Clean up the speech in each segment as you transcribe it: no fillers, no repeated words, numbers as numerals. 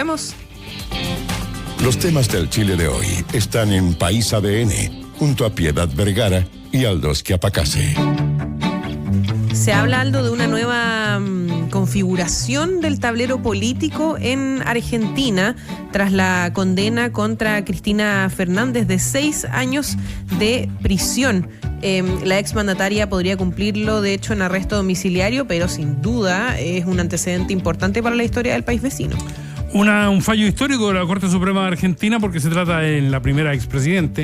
Volvemos. Los temas del Chile de hoy están en País ADN, junto a Piedad Vergara y Aldo Schiapacase. Se habla, Aldo, de una nueva configuración del tablero político en Argentina tras la condena contra Cristina Fernández de 6 años de prisión. La exmandataria podría cumplirlo, de hecho, en arresto domiciliario, pero sin duda es un antecedente importante para la historia del país vecino. Un fallo histórico de la Corte Suprema de Argentina, porque se trata de la primera expresidenta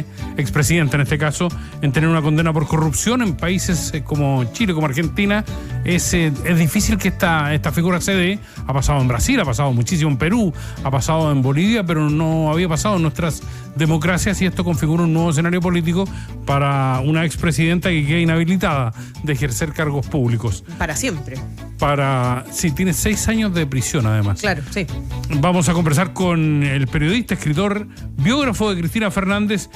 en este caso, en tener una condena por corrupción. En países como Chile, como Argentina, es difícil que esta figura se dé. Ha pasado en Brasil, ha pasado muchísimo en Perú, ha pasado en Bolivia, pero no había pasado en nuestras democracias, y esto configura un nuevo escenario político para una expresidenta que queda inhabilitada de ejercer cargos públicos. Para siempre. Sí, tiene 6 años de prisión además. Claro, sí. Vamos a conversar con el periodista, escritor, biógrafo de Cristina Fernández,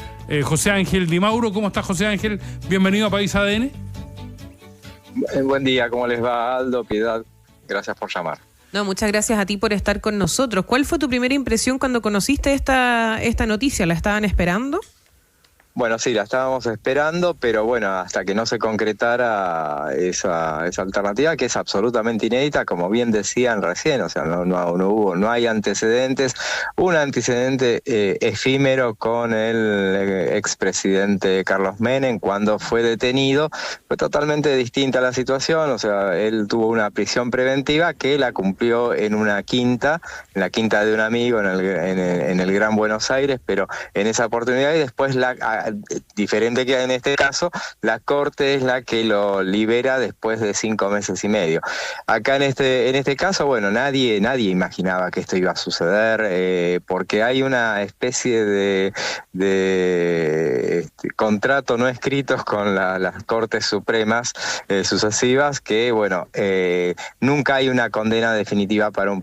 José Ángel Di Mauro. ¿Cómo estás, José Ángel? Bienvenido a País ADN. Buen día, ¿cómo les va, Aldo, Piedad? Gracias por llamar. No, muchas gracias a ti por estar con nosotros. ¿Cuál fue tu primera impresión cuando conociste esta noticia? ¿La estaban esperando? Bueno, sí, la estábamos esperando, pero bueno, hasta que no se concretara esa alternativa, que es absolutamente inédita, como bien decían recién, o sea, no hay antecedentes. Un antecedente efímero con el expresidente Carlos Menem cuando fue detenido. Fue totalmente distinta la situación, o sea, él tuvo una prisión preventiva que la cumplió en la quinta de un amigo en el Gran Buenos Aires, pero en esa oportunidad, y después diferente que en este caso, la Corte es la que lo libera después de 5 meses y medio. Acá en este caso, bueno, nadie imaginaba que esto iba a suceder, porque hay una especie de contrato no escritos con las Cortes Supremas sucesivas, que bueno, nunca hay una condena definitiva para un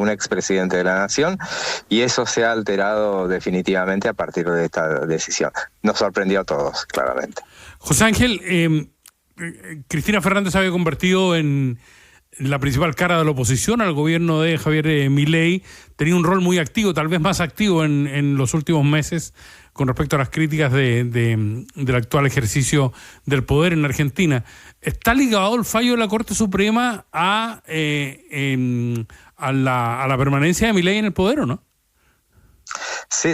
expresidente de la Nación, y eso se ha alterado definitivamente a partir de esta decisión. Nos sorprendió a todos, claramente. José Ángel, Cristina Fernández se había convertido en la principal cara de la oposición al gobierno de Javier Milei. Tenía un rol muy activo, tal vez más activo en los últimos meses, con respecto a las críticas del actual ejercicio del poder en Argentina. ¿Está ligado el fallo de la Corte Suprema a la permanencia de Milei en el poder, o no? Sí.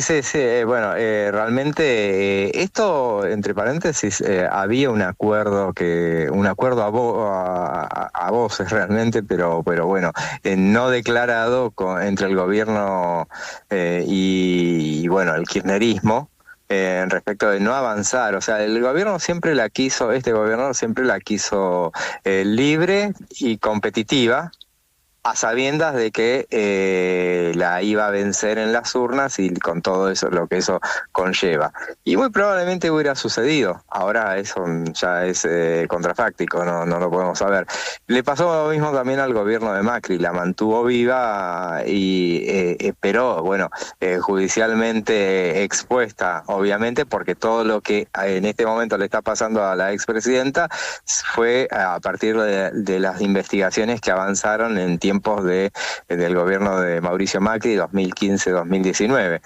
Bueno, realmente esto, entre paréntesis, había un acuerdo a voces realmente, pero bueno, no declarado entre el gobierno y bueno, el kirchnerismo. Respecto de no avanzar, o sea, este gobierno siempre la quiso libre y competitiva, a sabiendas de que la iba a vencer en las urnas y con todo eso, lo que eso conlleva. Y muy probablemente hubiera sucedido. Ahora eso ya es contrafáctico, no lo podemos saber. Le pasó lo mismo también al gobierno de Macri, la mantuvo viva pero bueno, judicialmente expuesta, obviamente, porque todo lo que en este momento le está pasando a la expresidenta fue a partir de las investigaciones que avanzaron en tiempos del gobierno de Mauricio Macri, 2015-2019.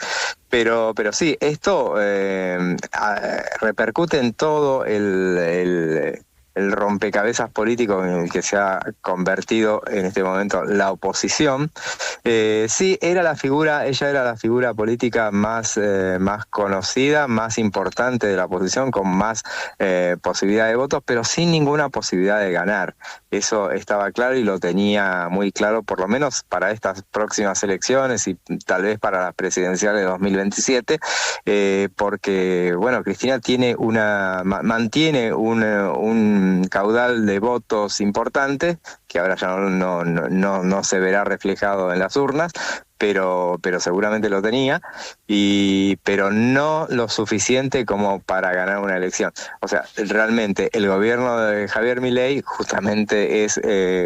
Pero sí, esto repercute en todo el rompecabezas político en el que se ha convertido en este momento la oposición. Sí, ella era la figura política más conocida, más importante de la oposición, con más posibilidad de votos, pero sin ninguna posibilidad de ganar. Eso estaba claro y lo tenía muy claro, por lo menos para estas próximas elecciones y tal vez para las presidenciales de 2027, porque bueno, Cristina mantiene un caudal de votos importante, que ahora ya no se verá reflejado en las urnas, pero seguramente lo tenía, pero no lo suficiente como para ganar una elección. O sea, realmente el gobierno de Javier Milei justamente es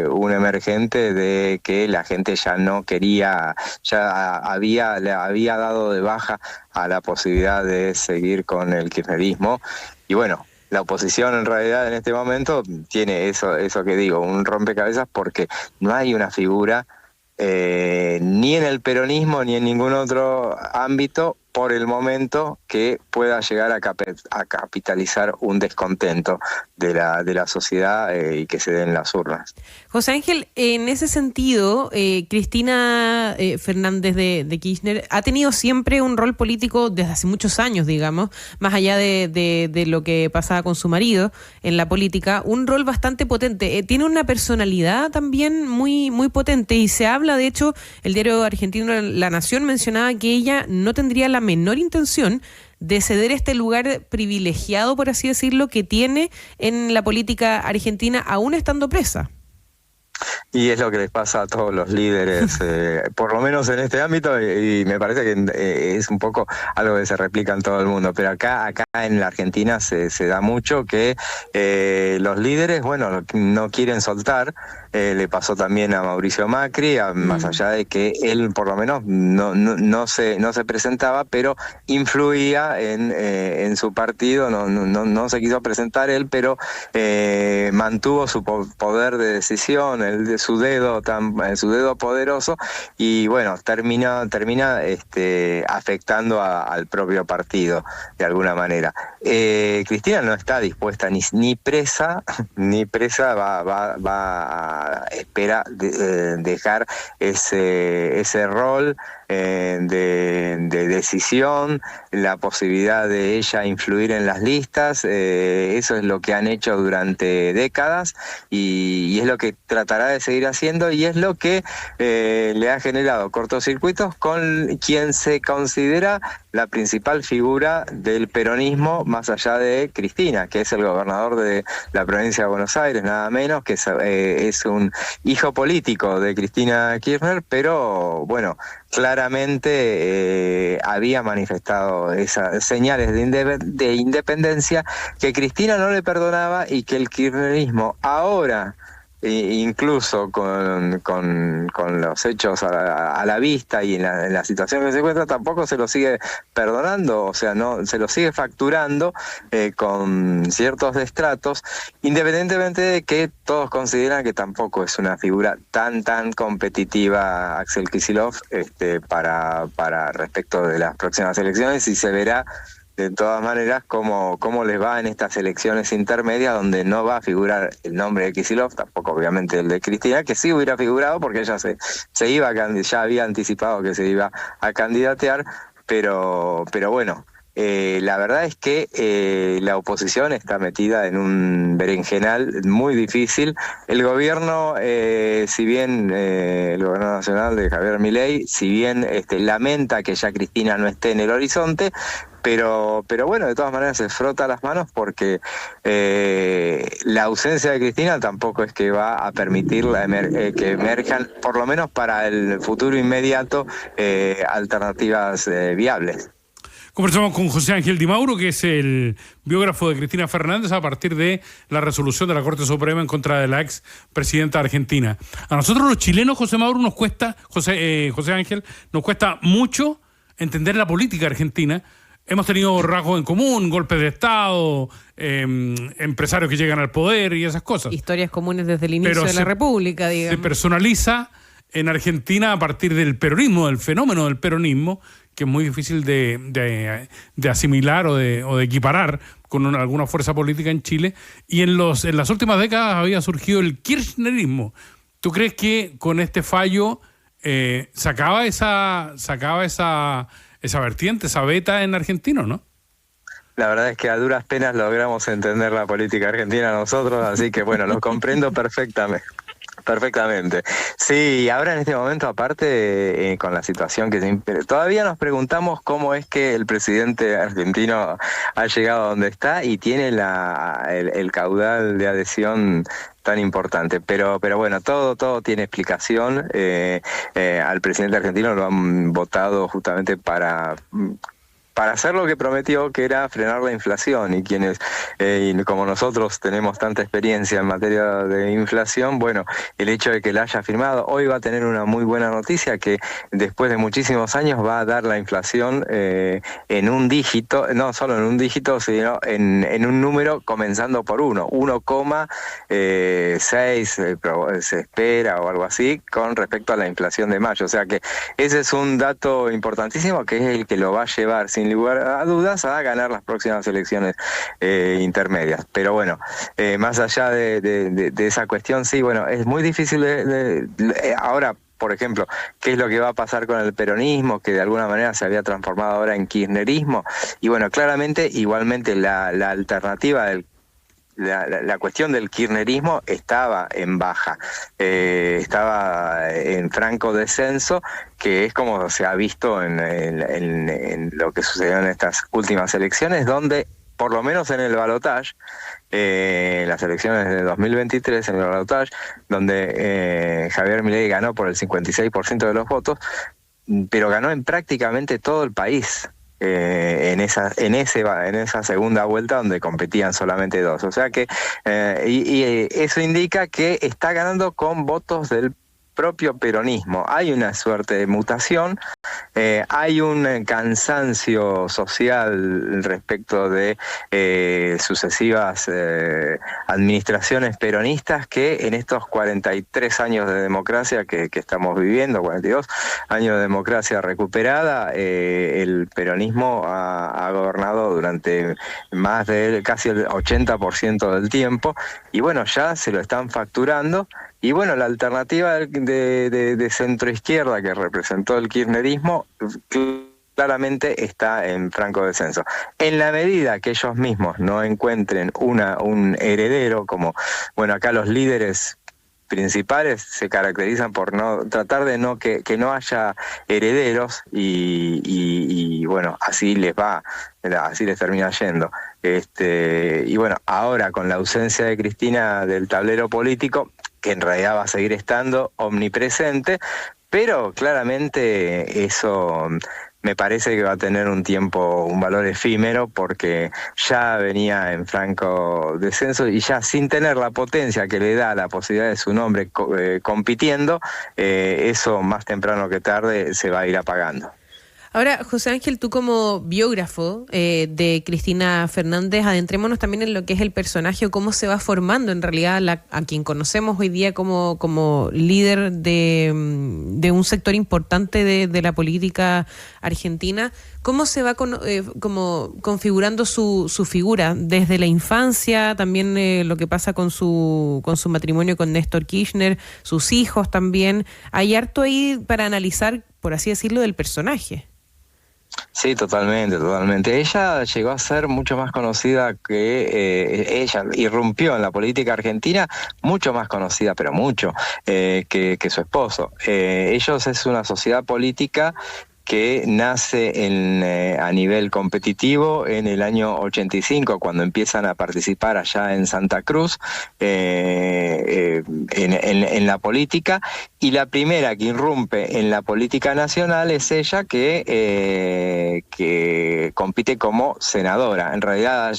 un emergente de que la gente ya no quería, le había dado de baja a la posibilidad de seguir con el kirchnerismo, y bueno, la oposición en realidad en este momento tiene eso que digo, un rompecabezas, porque no hay una figura ni en el peronismo ni en ningún otro ámbito por el momento que pueda llegar a capitalizar un descontento de la sociedad y que se den las urnas. José Ángel, en ese sentido, Cristina Fernández de Kirchner ha tenido siempre un rol político desde hace muchos años, digamos, más allá de lo que pasaba con su marido en la política, un rol bastante potente. Tiene una personalidad también muy, muy potente y se habla, de hecho, el diario argentino La Nación mencionaba que ella no tendría la menor intención de ceder este lugar privilegiado, por así decirlo, que tiene en la política argentina, aún estando presa. Y es lo que les pasa a todos los líderes, por lo menos en este ámbito, y me parece que es un poco algo que se replica en todo el mundo. Pero acá en la Argentina se da mucho que los líderes, bueno, no quieren soltar. Le pasó también a Mauricio Macri, más allá de que él por lo menos no se presentaba, pero influía en su partido, no se quiso presentar él, pero mantuvo su poder de decisión, su dedo poderoso, y bueno, termina afectando al propio partido de alguna manera. Cristina no está dispuesta ni presa espera dejar ese rol de decisión, la posibilidad de ella influir en las listas. Eso es lo que han hecho durante décadas y es lo que tratará de seguir haciendo, y es lo que le ha generado cortocircuitos con quien se considera la principal figura del peronismo más allá de Cristina, que es el gobernador de la provincia de Buenos Aires, nada menos, que es un hijo político de Cristina Kirchner, pero bueno, claramente había manifestado esas señales de independencia que Cristina no le perdonaba, y que el kirchnerismo ahora, incluso con los hechos a la vista y en la situación que se encuentra, tampoco se lo sigue perdonando, o sea, no se lo sigue facturando con ciertos destratos, independientemente de que todos consideran que tampoco es una figura tan competitiva Axel Kicillof para respecto de las próximas elecciones, y se verá de todas maneras cómo les va en estas elecciones intermedias, donde no va a figurar el nombre de Kicillof, tampoco obviamente el de Cristina, que sí hubiera figurado porque ella ya había anticipado que se iba a candidatear, pero bueno, la verdad es que la oposición está metida en un berenjenal muy difícil. El gobierno, si bien el gobierno nacional de Javier Milei, si bien lamenta que ya Cristina no esté en el horizonte, pero bueno, de todas maneras se frota las manos porque la ausencia de Cristina tampoco es que va a permitir que emerjan, por lo menos para el futuro inmediato, alternativas viables. Conversamos con José Ángel Di Mauro, que es el biógrafo de Cristina Fernández a partir de la resolución de la Corte Suprema en contra de la ex presidenta argentina. A nosotros los chilenos, José Ángel, nos cuesta mucho entender la política argentina. Hemos tenido rasgos en común, golpes de Estado, empresarios que llegan al poder y esas cosas. Historias comunes desde el inicio de la República, digamos. Se personaliza en Argentina a partir del peronismo, del fenómeno del peronismo, que es muy difícil de asimilar o de equiparar con alguna fuerza política en Chile. Y en las últimas décadas había surgido el kirchnerismo. ¿Tú crees que con este fallo sacaba esa vertiente, esa beta en argentino, no? La verdad es que a duras penas logramos entender la política argentina nosotros, así que bueno, lo comprendo perfectamente. Sí, ahora en este momento, aparte, con la situación todavía nos preguntamos cómo es que el presidente argentino ha llegado a donde está y tiene el caudal de adhesión tan importante, pero bueno, todo tiene explicación. Al presidente argentino lo han votado justamente para para hacer lo que prometió, que era frenar la inflación, y quienes, como nosotros tenemos tanta experiencia en materia de inflación, bueno, el hecho de que la haya firmado, hoy va a tener una muy buena noticia, que después de muchísimos años va a dar la inflación en un dígito, no solo en un dígito, sino en un número comenzando por 1,6 se espera o algo así, con respecto a la inflación de mayo. O sea que ese es un dato importantísimo, que es el que lo va a llevar sin lugar a dudas a ganar las próximas elecciones intermedias. Pero bueno, más allá de esa cuestión, sí, bueno, es muy difícil ahora. Por ejemplo, ¿qué es lo que va a pasar con el peronismo, que de alguna manera se había transformado ahora en kirchnerismo? Y bueno, claramente, igualmente la alternativa la cuestión del kirchnerismo estaba en baja, estaba en franco descenso, que es como se ha visto en lo que sucedió en estas últimas elecciones, donde por lo menos en el balotaje, las elecciones de 2023, en el balotaje, donde Javier Milei ganó por el 56% de los votos, pero ganó en prácticamente todo el país. En esa segunda vuelta, donde competían solamente dos. O sea que eso indica que está ganando con votos del propio peronismo. Hay una suerte de mutación, hay un cansancio social respecto de sucesivas administraciones peronistas, que en estos 43 años de democracia que estamos viviendo, 42 años de democracia recuperada, el peronismo ha gobernado durante más de casi el 80% del tiempo, y bueno, ya se lo están facturando. Y bueno, la alternativa de centro-izquierda que representó el kirchnerismo claramente está en franco descenso. En la medida que ellos mismos no encuentren un heredero, como, bueno, acá los líderes principales se caracterizan por no tratar de que no haya herederos, y bueno, así les termina yendo. Y bueno, ahora con la ausencia de Cristina del tablero político, que en realidad va a seguir estando omnipresente, pero claramente eso me parece que va a tener un valor efímero, porque ya venía en franco descenso, y ya sin tener la potencia que le da la posibilidad de su nombre compitiendo, eso más temprano que tarde se va a ir apagando. Ahora, José Ángel, tú como biógrafo de Cristina Fernández, adentrémonos también en lo que es el personaje, o cómo se va formando en realidad a quien conocemos hoy día como líder de un sector importante de la política argentina. ¿Cómo se va como configurando su figura desde la infancia, también lo que pasa con su matrimonio con Néstor Kirchner, sus hijos también? Hay harto ahí para analizar, por así decirlo, del personaje. Sí, totalmente. Ella llegó a ser mucho más conocida ella irrumpió en la política argentina, mucho más conocida, pero mucho, que su esposo. Ellos es una sociedad política que nace a nivel competitivo en el año 85, cuando empiezan a participar allá en Santa Cruz en la política, y la primera que irrumpe en la política nacional es ella, que compite como senadora. En realidad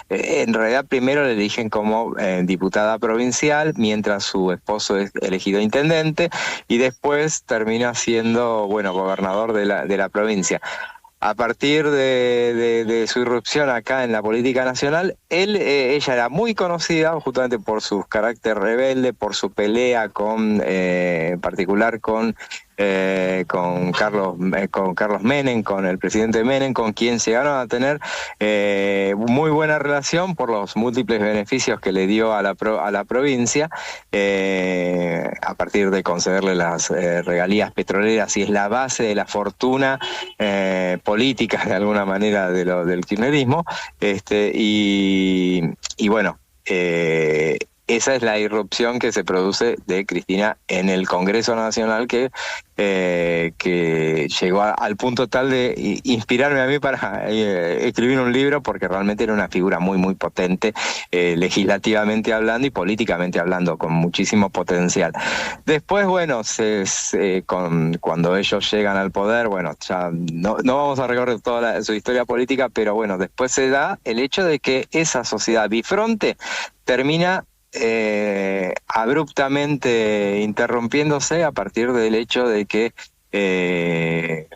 en realidad primero la eligen como diputada provincial, mientras su esposo es elegido intendente, y después termina siendo gobernador de la provincia. A partir de su irrupción acá en la política nacional, ella era muy conocida justamente por su carácter rebelde, por su pelea en particular con Carlos Menem, con el presidente Menem, con quien llegaron a tener muy buena relación por los múltiples beneficios que le dio a la provincia, a partir de concederle las regalías petroleras, y es la base de la fortuna política de alguna manera del kirchnerismo, y bueno, esa es la irrupción que se produce de Cristina en el Congreso Nacional, que llegó al punto tal de inspirarme a mí para escribir un libro, porque realmente era una figura muy, muy potente, legislativamente hablando y políticamente hablando, con muchísimo potencial. Después, bueno, cuando ellos llegan al poder, bueno, ya no vamos a recorrer toda su historia política, pero bueno, después se da el hecho de que esa sociedad bifronte termina abruptamente interrumpiéndose a partir del hecho de que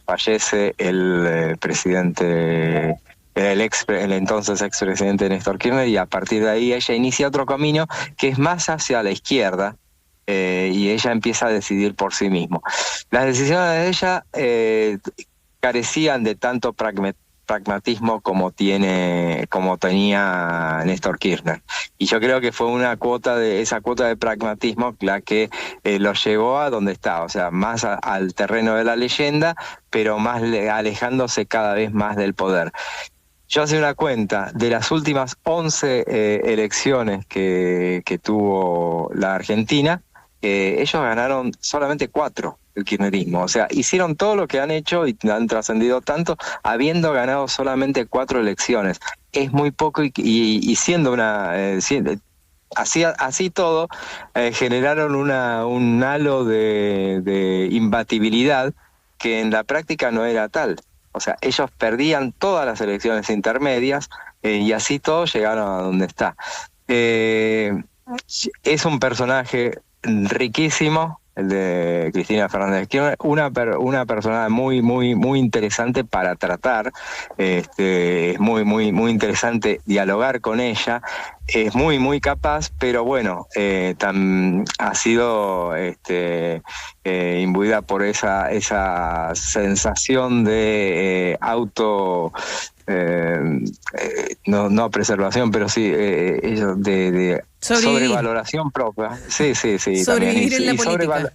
fallece el presidente, el entonces expresidente Néstor Kirchner, y a partir de ahí ella inicia otro camino que es más hacia la izquierda, y ella empieza a decidir por sí misma. Las decisiones de ella carecían de tanto pragmatismo como tenía Néstor Kirchner, y yo creo que fue esa cuota de pragmatismo la que lo llevó a donde está, o sea, más al terreno de la leyenda, pero más alejándose cada vez más del poder. Yo hice una cuenta de las últimas 11 elecciones que tuvo la Argentina. Ellos ganaron solamente 4, el kirchnerismo. O sea, hicieron todo lo que han hecho y han trascendido tanto, habiendo ganado solamente 4 elecciones. Es muy poco, y siendo así todo, generaron un halo de imbatibilidad que en la práctica no era tal. O sea, ellos perdían todas las elecciones intermedias, y así todo llegaron a donde está. Es un personaje riquísimo, el de Cristina Fernández de Kirchner, una persona muy, muy, muy interesante para tratar. Es muy, muy, muy interesante dialogar con ella. Es muy, muy capaz, pero bueno, ha sido imbuida por esa sensación de no preservación, pero sí de sobrevaloración propia. Sí, sobrevivir en la política.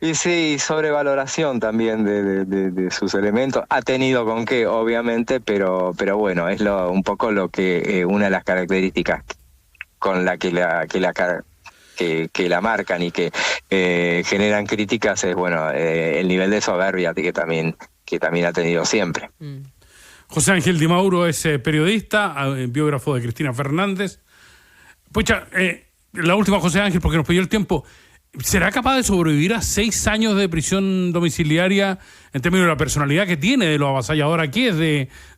Y sobrevaloración también de sus elementos. Ha tenido con qué, obviamente, pero bueno, es un poco lo que una de las características con la que la marcan y que generan críticas es, bueno, el nivel de soberbia que también ha tenido siempre. José Ángel Di Mauro es periodista, biógrafo de Cristina Fernández. Pucha, la última, José Ángel, porque nos pidió el tiempo. ¿Será capaz de sobrevivir a 6 años de prisión domiciliaria en términos de la personalidad que tiene, de lo avasalladora que es,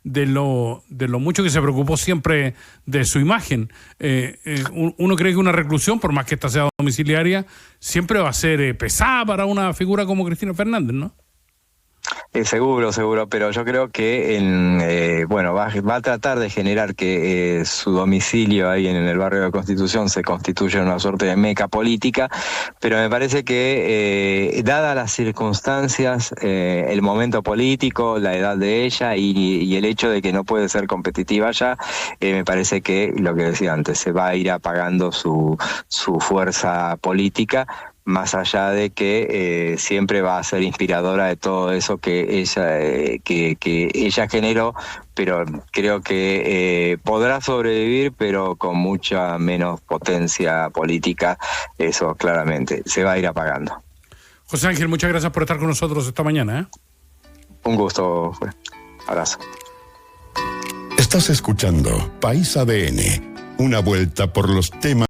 de lo mucho que se preocupó siempre de su imagen? Uno cree que una reclusión, por más que esta sea domiciliaria, siempre va a ser pesada para una figura como Cristina Fernández, ¿no? Seguro, pero yo creo que va a tratar de generar que su domicilio ahí en el barrio de Constitución se constituya una suerte de meca política, pero me parece que dadas las circunstancias, el momento político, la edad de ella y el hecho de que no puede ser competitiva ya, me parece que lo que decía antes, se va a ir apagando su fuerza política, más allá de que siempre va a ser inspiradora de todo eso que ella generó, pero creo que podrá sobrevivir, pero con mucha menos potencia política. Eso claramente se va a ir apagando. José Ángel, muchas gracias por estar con nosotros esta mañana. Un gusto. Abrazo. Estás escuchando País ADN, una vuelta por los temas